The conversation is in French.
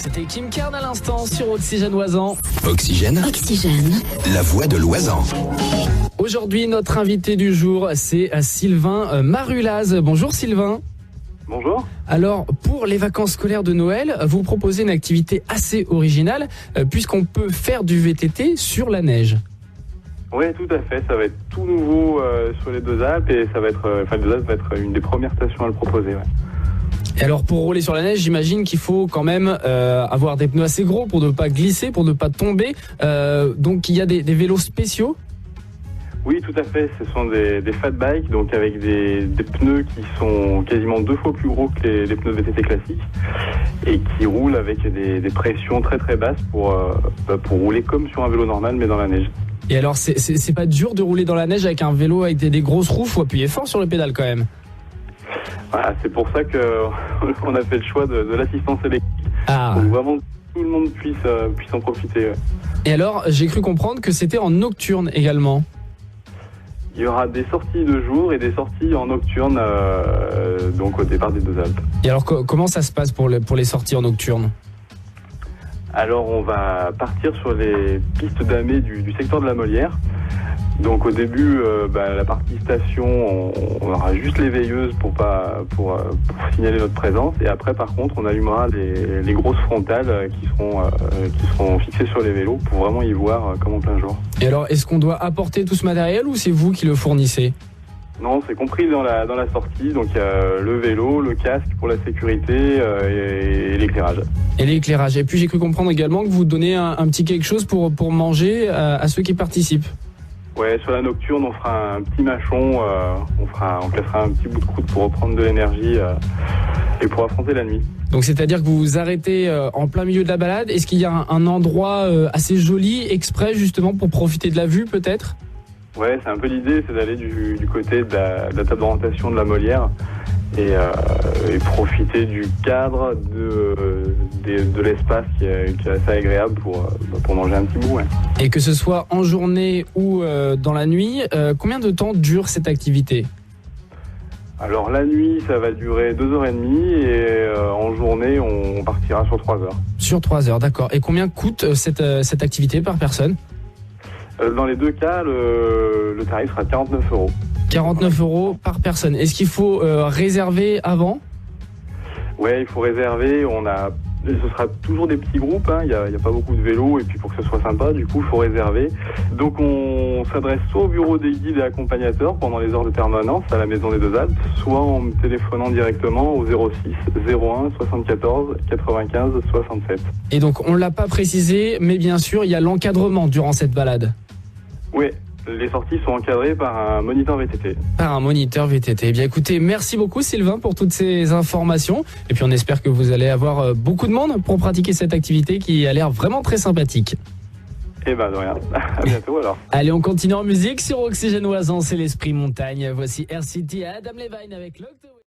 C'était Kim Carn à l'instant sur Oxygène Loisan. Oxygène, la voix de Loisan. Aujourd'hui, notre invité du jour, c'est Sylvain Marulaz. Bonjour Sylvain. Bonjour. Alors, pour les vacances scolaires de Noël, vous proposez une activité assez originale, puisqu'on peut faire du VTT sur la neige. Oui, tout à fait. Ça va être tout nouveau sur les Deux Alpes et ça va être, les Deux Alpes va être une des premières stations à le proposer. Ouais. Et alors, pour rouler sur la neige, j'imagine qu'il faut quand même avoir des pneus assez gros pour ne pas glisser, pour ne pas tomber. Donc, il y a des vélos spéciaux. Oui, tout à fait. Ce sont des fat bikes, donc avec des pneus qui sont quasiment 2 fois plus gros que les pneus VTT classiques et qui roulent avec des pressions très très basses pour rouler comme sur un vélo normal mais dans la neige. Et alors, c'est pas dur de rouler dans la neige avec un vélo avec des grosses roues, faut appuyer fort sur le pédale quand même. Voilà, c'est pour ça qu'on a fait le choix de l'assistance électrique. Ah. Pour vraiment tout le monde puisse en profiter. Ouais. Et alors, j'ai cru comprendre que c'était en nocturne également. Il y aura des sorties de jour et des sorties en nocturne, donc au départ des Deux Alpes. Et alors, comment ça se passe pour les sorties en nocturne ? Alors on va partir sur les pistes damées du secteur de la Molière. Donc au début, la partie station, on aura juste les veilleuses pour signaler notre présence. Et après, par contre, on allumera les grosses frontales qui seront fixées sur les vélos pour vraiment y voir comme en plein jour. Et alors, est-ce qu'on doit apporter tout ce matériel ou c'est vous qui le fournissez ? Non, c'est compris dans la sortie. Donc il y a le vélo, le casque pour la sécurité et l'éclairage. Et l'éclairage. Et puis j'ai cru comprendre également que vous donnez un petit quelque chose pour manger à ceux qui participent. Ouais, sur la nocturne, on fera un petit mâchon, on cassera un petit bout de croûte pour reprendre de l'énergie et pour affronter la nuit. Donc c'est-à-dire que vous vous arrêtez en plein milieu de la balade. Est-ce qu'il y a un endroit assez joli, exprès justement pour profiter de la vue peut-être ? Ouais, c'est un peu l'idée, c'est d'aller du côté de la table d'orientation de la Molière et profiter du cadre de l'espace qui est assez agréable pour manger un petit bout. Ouais. Et que ce soit en journée ou dans la nuit, combien de temps dure cette activité ? Alors la nuit, ça va durer 2h30 et en journée, on partira sur 3 heures. Sur 3 heures, d'accord. Et combien coûte cette activité par personne ? Dans les deux cas, le tarif sera 49 €. 49 € par personne. Est-ce qu'il faut réserver avant ? Ouais, il faut réserver. Ce sera toujours des petits groupes. Il y a pas beaucoup de vélos et puis pour que ce soit sympa, du coup, il faut réserver. Donc, on s'adresse soit au bureau des guides et accompagnateurs pendant les heures de permanence à la Maison des Deux Alpes, soit en me téléphonant directement au 06 01 74 95 67. Et donc, on ne l'a pas précisé, mais bien sûr, il y a l'encadrement durant cette balade. Oui, les sorties sont encadrées par un moniteur VTT. Par un moniteur VTT. Eh bien écoutez, merci beaucoup Sylvain pour toutes ces informations. Et puis on espère que vous allez avoir beaucoup de monde pour pratiquer cette activité qui a l'air vraiment très sympathique. Eh ben de rien, à bientôt alors. Allez, on continue en musique sur Oxygène Loisan, c'est l'esprit montagne. Voici RCT à Adam Levine avec Locked.